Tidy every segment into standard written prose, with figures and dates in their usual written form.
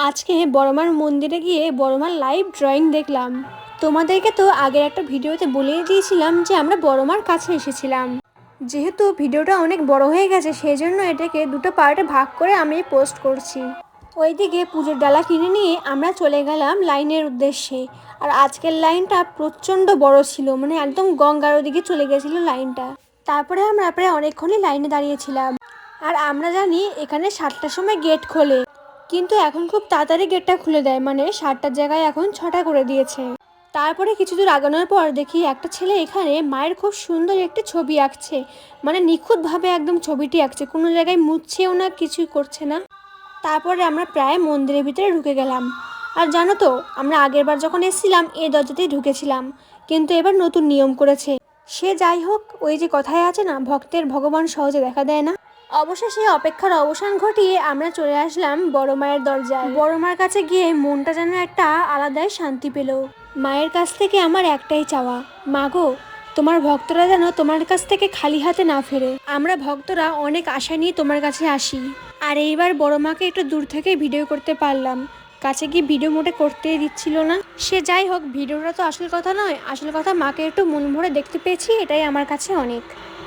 আজকে বড়মার মন্দিরে গিয়ে বড়মার লাইভ ড্রয়িং দেখলাম। তোমাদেরকে তো আগের একটা ভিডিওতে বলেই দিয়েছিলাম যে আমরা বড়মার কাছে এসেছিলাম। যেহেতু ভিডিওটা অনেক বড় হয়ে গেছে সেই জন্য এটাকে দুটো পার্টে ভাগ করে আমি পোস্ট করছি। ওইদিকে পুজোর ডালা কিনে নিয়ে আমরা চলে গেলাম লাইনের উদ্দেশ্যে। আর আজকের লাইনটা প্রচণ্ড বড় ছিল, মানে একদম গঙ্গার ওদিকে চলে গেছিলো লাইনটা। তারপরে আমরা প্রায় অনেকক্ষণই লাইনে দাঁড়িয়েছিলাম। আর আমরা জানি এখানে 7টার সময় গেট খোলে, কিন্তু এখন খুব তাড়াতাড়ি গেটটা খুলে দেয়, মানে 7টার জায়গায় এখন 6টা করে দিয়েছে। তারপরে কিছু দূর আগানোর পর দেখি একটা ছেলে এখানে মায়ের খুব সুন্দর একটি ছবি আঁকছে, মানে নিখুঁতভাবে একদম ছবিটি আঁকছে, কোনো জায়গায় মুছছেও না, কিছুই করছে না। তারপরে আমরা প্রায় মন্দিরের ভিতরে ঢুকে গেলাম। আর জানো তো, আমরা আগেরবার যখন এসেছিলাম এই দরজাতেই ঢুকেছিলাম, কিন্তু এবার নতুন নিয়ম করেছে। সে যাই হোক, ওই যে কথায় আছে না, ভক্তের ভগবান সহজে দেখা দেয় না। অবশেষে অপেক্ষার অবসান ঘটিয়ে আমরা চলে আসলাম বড় মায়ের দরজায়। বড় মার কাছে গিয়ে মনটা যেন একটা আলাদাই শান্তি পেল। মায়ের কাছ থেকে আমার একটাই চাওয়া, মা গো, তোমার ভক্তরা যেন তোমার কাছ থেকে খালি হাতে না ফেরে। আমরা ভক্তরা অনেক আশা নিয়ে তোমার কাছে আসি। আর এইবার বড় মাকে একটু দূর থেকে ভিডিও করতে পারলাম, কাছে গিয়ে ভিডিও মোটে করতেই দিচ্ছিল না। সে যাই হোক, ভিডিওটা তো আসল কথা নয়, আসল কথা মাকে একটু মন ভরে দেখতে পেয়েছি, এটাই আমার কাছে অনেক।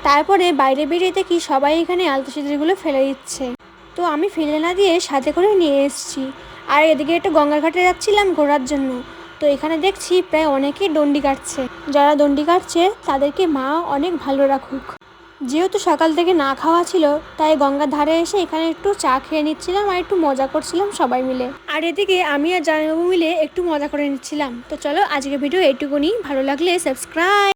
তারপরে বাইরে বেরিয়ে দেখি সবাই এখানে আলতা সিঁদুরগুলো ফেলে দিচ্ছে, তো আমি ফেলে না দিয়ে সাথে করে নিয়ে এসেছি। আর এদিকে একটু গঙ্গার ঘাটে যাচ্ছিলাম ঘোরার জন্য, তো এখানে দেখছি প্রায় অনেকেই দণ্ডি কাটছে। যারা দণ্ডি কাটছে তাদেরকে মা অনেক ভালো রাখুক। যেহেতু সকাল থেকে না খাওয়া ছিল, তাই গঙ্গার ধারে এসে এখানে একটু চা খেয়ে নিচ্ছিলাম আর একটু মজা করছিলাম সবাই মিলে। আর এদিকে আমি আর জামাইবাবু মিলে একটু মজা করে নিচ্ছিলাম। তো চলো আজকের ভিডিও এইটুকুনি, ভালো লাগলে সাবস্ক্রাইব।